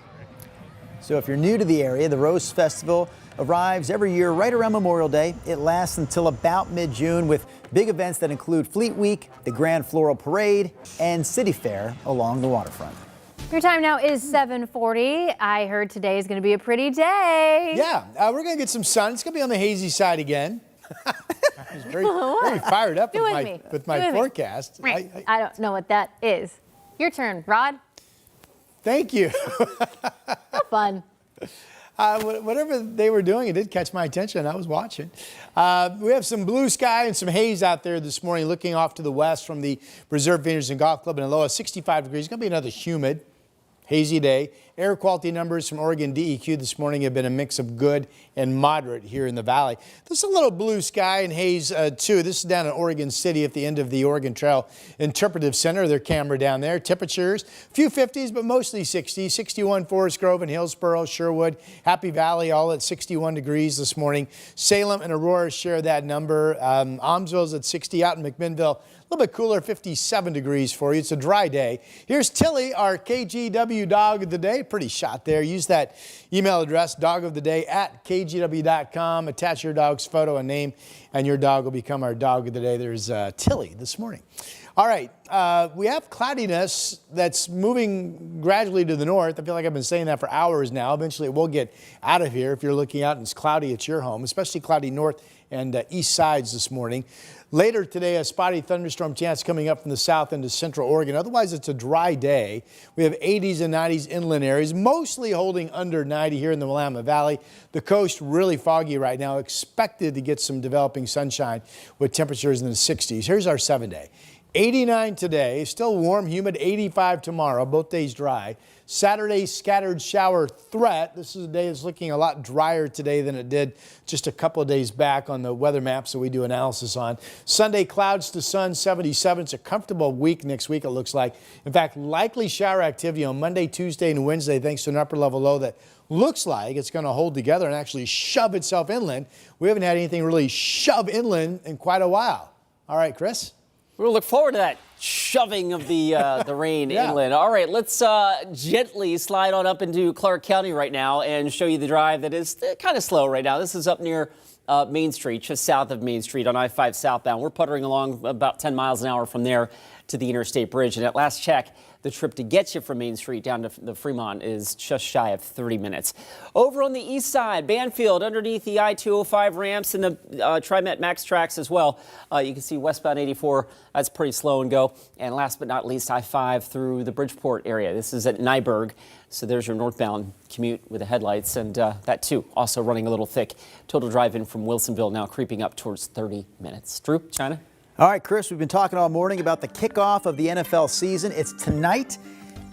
So if you're new to the area, the Rose Festival arrives every year right around Memorial Day. It lasts until about mid-June with big events that include Fleet Week, the Grand Floral Parade, and City Fair along the waterfront. Your time now is 7:40. I heard today is going to be a pretty day. Yeah, we're going to get some sun. It's going to be on the hazy side again. I was very fired up with my forecast. I don't know what that is. Your turn, Rod. Thank you. Have fun. Whatever they were doing, it did catch my attention. I was watching. We have some blue sky and some haze out there this morning, looking off to the west from the Reserve Vineyards and Golf Club in a low of 65 degrees. It's going to be another humid, hazy day. Air quality numbers from Oregon DEQ this morning have been a mix of good and moderate here in the valley. There's a little blue sky and haze too. This is down in Oregon City at the end of the Oregon Trail Interpretive Center. Their camera down there. Temperatures, a few 50s, but mostly 60s. 61 Forest Grove and Hillsboro, Sherwood, Happy Valley, all at 61 degrees this morning. Salem and Aurora share that number. Almsville's at 60, out in McMinnville. A little bit cooler, 57 degrees for you. It's a dry day. Here's Tilly, our KGW dog of the day. Pretty shot there. Use that email address, dogoftheday@kgw.com. Attach your dog's photo and name, and your dog will become our dog of the day. There's Tilly this morning. All right, we have cloudiness that's moving gradually to the north. I feel like I've been saying that for hours now. Eventually, it will get out of here. If you're looking out and it's cloudy at your home, especially cloudy north and east sides this morning. Later today, a spotty thunderstorm chance coming up from the south into central Oregon. Otherwise, it's a dry day. We have 80s and 90s inland areas, mostly holding under 90 here in the Willamette Valley. The coast really foggy right now. Expected to get some developing sunshine with temperatures in the 60s. Here's our 7-day. 89 today, still warm, humid, 85 tomorrow, both days dry. Saturday, scattered shower threat. This is a day that's looking a lot drier today than it did just a couple of days back on the weather maps that we do analysis on. Sunday, clouds to sun, 77. It's a comfortable week next week, it looks like. In fact, likely shower activity on Monday, Tuesday, and Wednesday, thanks to an upper level low that looks like it's going to hold together and actually shove itself inland. We haven't had anything really shove inland in quite a while. All right, Chris? We'll look forward to that shoving of the rain inland. All right, let's gently slide on up into Clark County right now and show you the drive that is kind of slow right now. This is up near Main Street, just south of Main Street on I-5 southbound. We're puttering along about 10 miles an hour from there to the Interstate Bridge. And at last check, the trip to get you from Main Street down to the Fremont is just shy of 30 minutes. Over on the east side, Banfield, underneath the I-205 ramps and the TriMet Max tracks as well. You can see westbound 84, that's pretty slow and go. And last but not least, I-5 through the Bridgeport area. This is at Nyberg. So there's your northbound commute with the headlights, and that too also running a little thick. Total drive-in from Wilsonville now creeping up towards 30 minutes. Drew, China? All right, Chris, we've been talking all morning about the kickoff of the NFL season. It's tonight.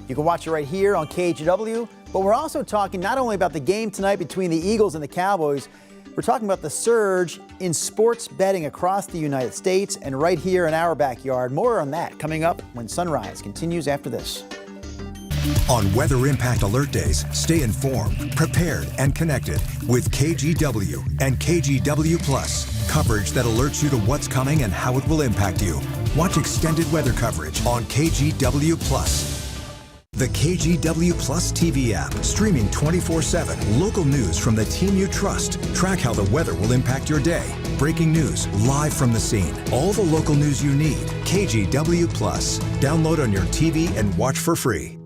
You can watch it right here on KGW. But we're also talking not only about the game tonight between the Eagles and the Cowboys, we're talking about the surge in sports betting across the United States and right here in our backyard. More on that coming up when Sunrise continues after this. On Weather Impact Alert Days, stay informed, prepared, and connected with KGW and KGW Plus. Coverage that alerts you to what's coming and how it will impact you. Watch extended weather coverage on KGW Plus. The KGW Plus TV app, streaming 24/7. Local news from the team you trust. Track how the weather will impact your day. Breaking news live from the scene. All the local news you need. KGW Plus. Download on your TV and watch for free.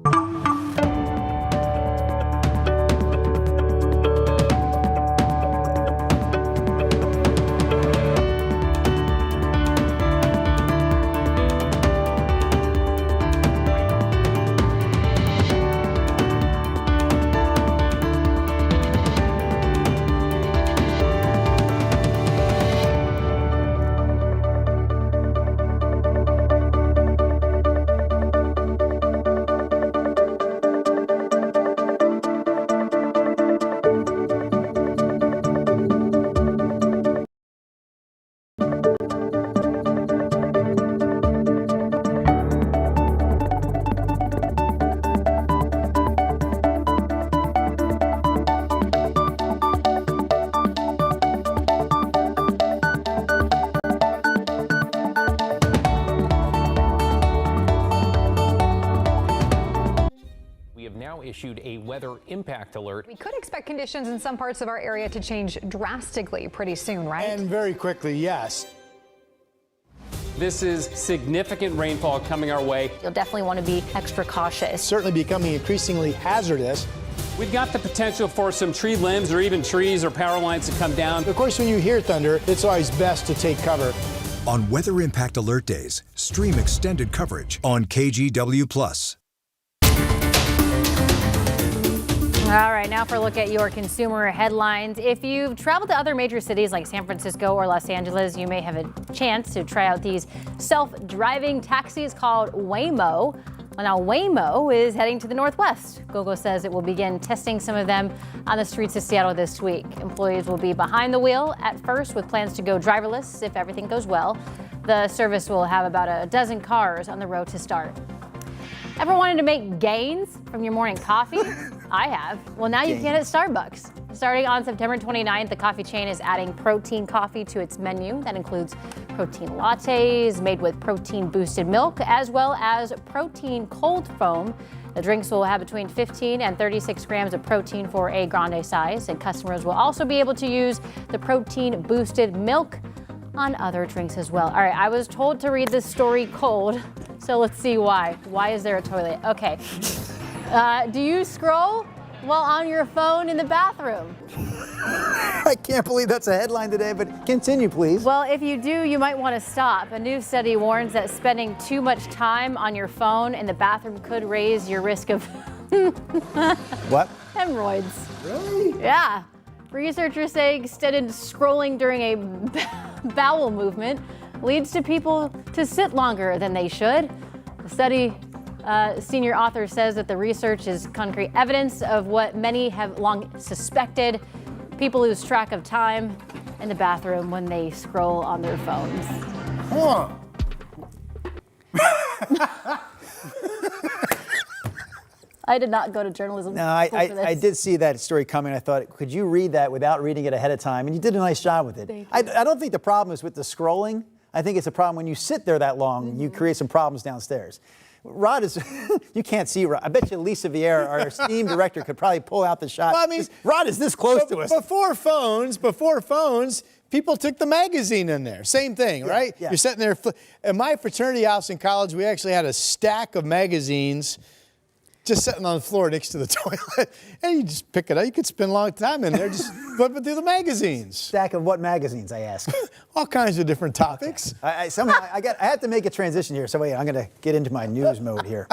Issued a weather impact alert. We could expect conditions in some parts of our area to change drastically pretty soon, right? And very quickly, yes. This is significant rainfall coming our way. You'll definitely want to be extra cautious. Certainly becoming increasingly hazardous. We've got the potential for some tree limbs or even trees or power lines to come down. Of course, when you hear thunder, it's always best to take cover. On Weather Impact Alert Days, stream extended coverage on KGW Plus. All right, now for a look at your consumer headlines. If you've traveled to other major cities like San Francisco or Los Angeles, you may have a chance to try out these self-driving taxis called Waymo. Well, now Waymo is heading to the Northwest. Google says it will begin testing some of them on the streets of Seattle this week. Employees will be behind the wheel at first with plans to go driverless if everything goes well. The service will have about a dozen cars on the road to start. Ever wanted to make gains from your morning coffee? I have. Well, now you can at Starbucks. Starting on September 29th, the coffee chain is adding protein coffee to its menu. That includes protein lattes made with protein-boosted milk, as well as protein cold foam. The drinks will have between 15 and 36 grams of protein for a grande size, and customers will also be able to use the protein-boosted milk on other drinks as well. All right, I was told to read this story cold, so let's see why. Why is there a toilet? Okay. Do you scroll while on your phone in the bathroom? I can't believe that's a headline today, but continue, please. Well, if you do, you might want to stop. A new study warns that spending too much time on your phone in the bathroom could raise your risk of what? Hemorrhoids. Really? Yeah. Researchers say extended scrolling during a bowel movement leads to people to sit longer than they should. The study senior author says that the research is concrete evidence of what many have long suspected. People lose track of time in the bathroom when they scroll on their phones. Huh. I did not go to journalism. No, I did see that story coming. I thought, could you read that without reading it ahead of time? And you did a nice job with it. I don't think the problem is with the scrolling. I think it's a problem when you sit there that long, you create some problems downstairs. Rod is, you can't see Rod. I bet you Lisa Vieira, our esteemed director, could probably pull out the shot. Well, I mean, Rod is this close to us. Before phones, people took the magazine in there. Same thing, right? Yeah. You're sitting there. In my fraternity house in college, we actually had a stack of magazines just sitting on the floor next to the toilet. And you just pick it up. You could spend a long time in there just flipping through the magazines. Stack of what magazines, I ask? All kinds of different topics. I had to make a transition here. So wait, I'm going to get into my news mode here.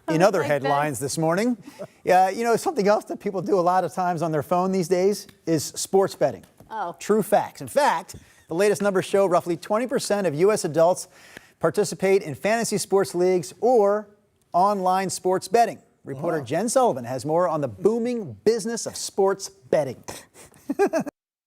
In other headlines this morning, something else that people do a lot of times on their phone these days is sports betting. Oh. True facts. In fact, the latest numbers show roughly 20% of U.S. adults participate in fantasy sports leagues or online sports betting. Reporter Jen Sullivan has more on the booming business of sports betting.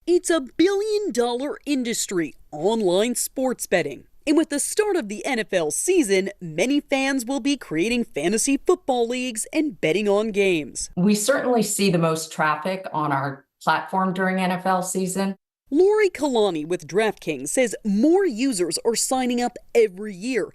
It's a billion-dollar industry, online sports betting. And with the start of the NFL season, many fans will be creating fantasy football leagues and betting on games. We certainly see the most traffic on our platform during NFL season. Lori Kalani with DraftKings says more users are signing up every year.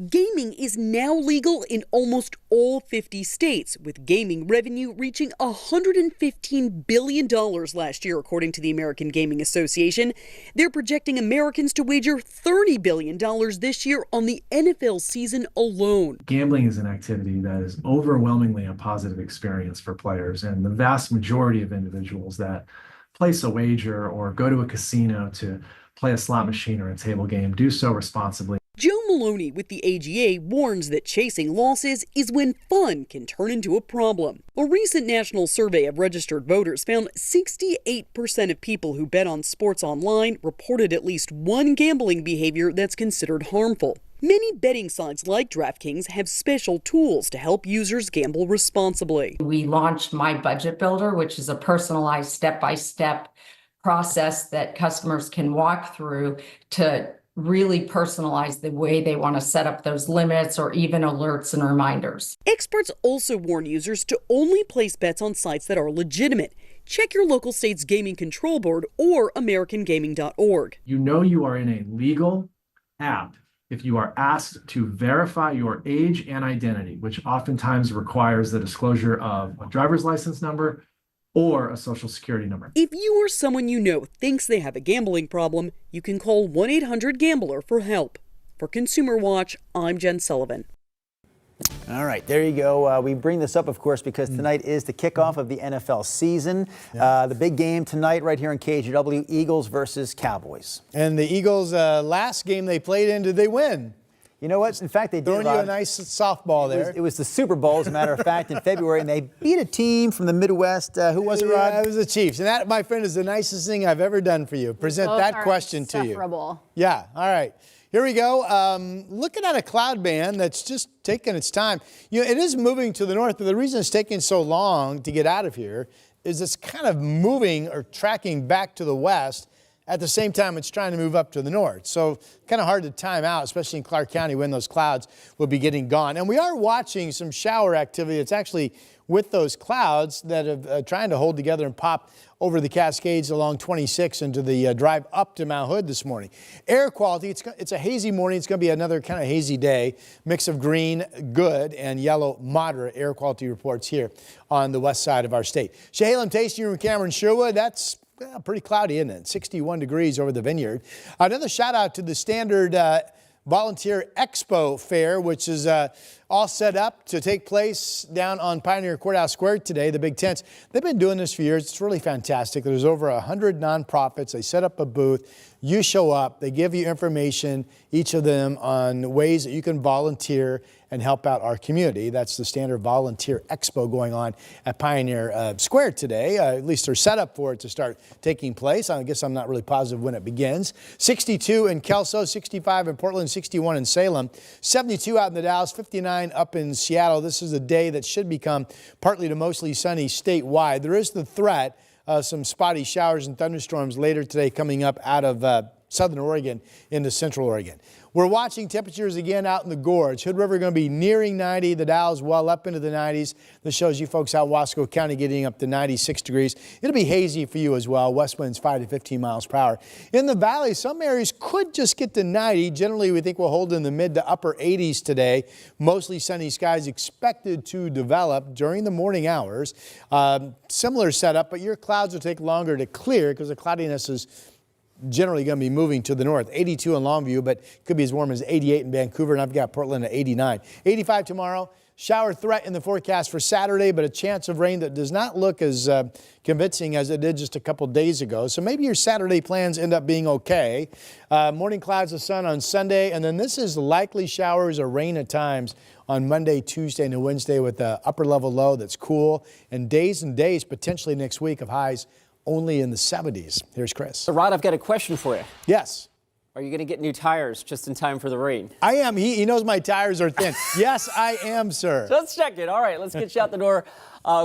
Gaming is now legal in almost all 50 states, with gaming revenue reaching $115 billion last year, according to the American Gaming Association. They're projecting Americans to wager $30 billion this year on the NFL season alone. Gambling is an activity that is overwhelmingly a positive experience for players, and the vast majority of individuals that place a wager or go to a casino to play a slot machine or a table game do so responsibly. Joe Maloney with the AGA warns that chasing losses is when fun can turn into a problem. A recent national survey of registered voters found 68% of people who bet on sports online reported at least one gambling behavior that's considered harmful. Many betting sites like DraftKings have special tools to help users gamble responsibly. We launched My Budget Builder, which is a personalized step-by-step process that customers can walk through to really personalize the way they want to set up those limits or even alerts and reminders. Experts also warn users to only place bets on sites that are legitimate. Check your local state's gaming control board or americangaming.org. You know you are in a legal app if you are asked to verify your age and identity, which oftentimes requires the disclosure of a driver's license number or a social security number. If you or someone you know thinks they have a gambling problem, you can call 1-800-GAMBLER for help. For Consumer Watch, I'm Jen Sullivan. All right, there you go. We bring this up, of course, because tonight is the kickoff of the NFL season. The big game tonight right here in KGW, Eagles versus Cowboys. And the Eagles, last game they played in, did they win? You know what? In fact, they did. Throwing you a nice softball there. It was the Super Bowl, as a matter of fact, in February, and they beat a team from the Midwest. Who was it, Rod? Yeah, it was the Chiefs. And that, my friend, is the nicest thing I've ever done for you. Present that question to you. Yeah, all right. Here we go. Looking at a cloud band that's just taking its time. You know, it is moving to the north, but the reason it's taking so long to get out of here is it's kind of moving or tracking back to the west. At the same time, it's trying to move up to the north. So kind of hard to time out, especially in Clark County when those clouds will be getting gone. And we are watching some shower activity. It's actually with those clouds that are trying to hold together and pop over the Cascades along 26 into the drive up to Mount Hood this morning. Air quality, it's a hazy morning. It's going to be another kind of hazy day. Mix of green, good, and yellow, moderate air quality reports here on the west side of our state. Shahalem Tasty Room, Cameron Sherwood, that's pretty cloudy, isn't it? 61 degrees over the vineyard. Another shout out to the Standard Volunteer Expo Fair, which is all set up to take place down on Pioneer Courthouse Square today, the big tents. They've been doing this for years. It's really fantastic. There's over 100 nonprofits. They set up a booth. You show up. They give you information, each of them, on ways that you can volunteer and help out our community. That's the Standard Volunteer Expo going on at Pioneer Square today. At least they're set up for it to start taking place. I guess I'm not really positive when it begins. 62 in Kelso, 65 in Portland, 61 in Salem, 72 out in the Dalles, 59 up in Seattle. This is a day that should become partly to mostly sunny statewide. There is the threat of some spotty showers and thunderstorms later today coming up out of southern Oregon into central Oregon. We're watching temperatures again out in the gorge. Hood River going to be nearing 90. The Dalles well up into the 90s. This shows you folks out Wasco County getting up to 96 degrees. It'll be hazy for you as well. West winds 5 to 15 miles per hour. In the valley, some areas could just get to 90. Generally, we think we'll hold in the mid to upper 80s today. Mostly sunny skies expected to develop during the morning hours. Similar setup, but your clouds will take longer to clear because the cloudiness is generally going to be moving to the north. 82 in Longview, but could be as warm as 88 in Vancouver, and I've got Portland at 89. 85 tomorrow. Shower threat in the forecast for Saturday, but a chance of rain that does not look as convincing as it did just a couple days ago. So maybe your Saturday plans end up being okay. Morning clouds of sun on Sunday, and then this is likely showers or rain at times on Monday, Tuesday, and Wednesday with the upper level low that's cool, and days potentially next week of highs only in the 70s. Here's Chris. So Rod, I've got a question for you. Yes. Are you going to get new tires just in time for the rain? I am. He knows my tires are thin. Yes, I am, sir. Let's check it. All right, let's get you out the door.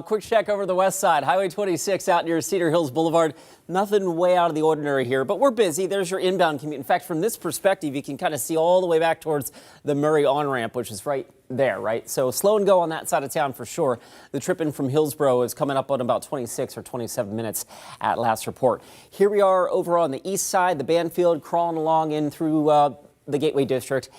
Quick check over the west side. Highway 26 out near Cedar Hills Boulevard. Nothing way out of the ordinary here, but we're busy. There's your inbound commute. In fact, from this perspective, you can kind of see all the way back towards the Murray on-ramp, which is right there, right? So slow and go on that side of town for sure. The trip in from Hillsborough is coming up on about 26 or 27 minutes at last report. Here we are over on the east side, the Banfield, crawling along in through the Gateway District.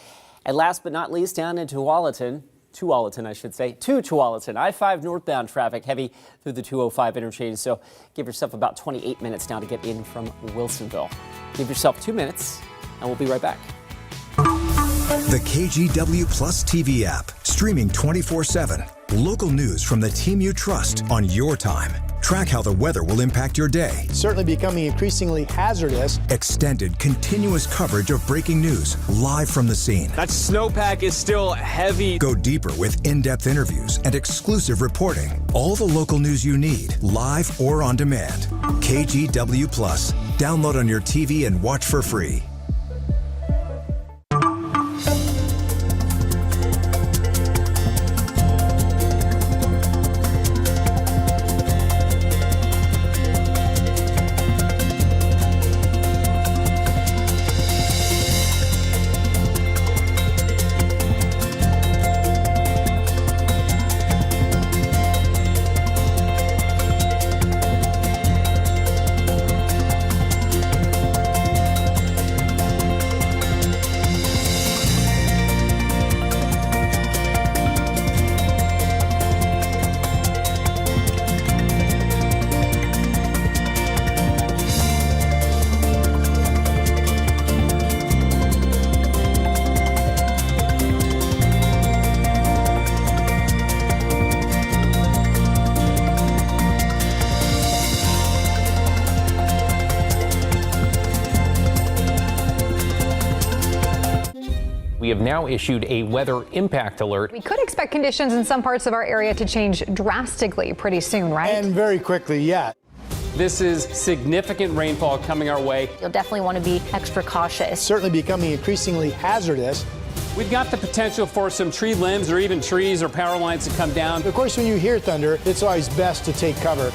And last but not least, down into Tualatin, I should say, to Tualatin. I-5 northbound traffic heavy through the 205 interchange, so give yourself about 28 minutes now to get in from Wilsonville. Give yourself 2 minutes, and we'll be right back. The KGW Plus TV app, streaming 24/7. Local news from the team you trust on your time. Track how the weather will impact your day. Certainly becoming increasingly hazardous. Extended, continuous coverage of breaking news live from the scene. That snowpack is still heavy. Go deeper with in-depth interviews and exclusive reporting. All the local news you need, live or on demand. KGW Plus. Download on your TV and watch for free. We have now issued a weather impact alert. We could expect conditions in some parts of our area to change drastically pretty soon, right? And very quickly, yeah. This is significant rainfall coming our way. You'll definitely want to be extra cautious. Certainly becoming increasingly hazardous. We've got the potential for some tree limbs or even trees or power lines to come down. Of course, when you hear thunder, it's always best to take cover.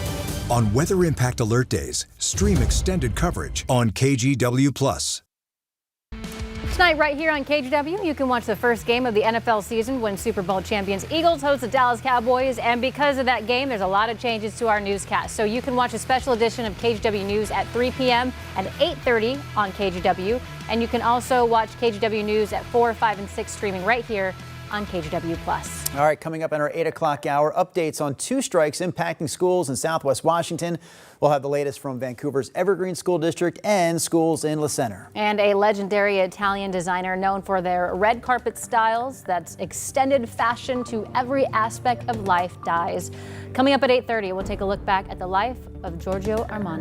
On Weather Impact Alert Days, stream extended coverage on KGW Plus. Tonight, right here on KGW, you can watch the first game of the NFL season when Super Bowl champions Eagles host the Dallas Cowboys. And because of that game, there's a lot of changes to our newscast. So you can watch a special edition of KGW News at 3 p.m. and 8:30 on KGW. And you can also watch KGW News at 4, 5, and 6 streaming right here on KGW Plus. All right, coming up in our 8 o'clock hour, updates on 2 strikes impacting schools in Southwest Washington. We'll have the latest from Vancouver's Evergreen School District and schools in La Center. And a legendary Italian designer known for their red carpet styles that's extended fashion to every aspect of life dies. Coming up at 8:30, we'll take a look back at the life of Giorgio Armani.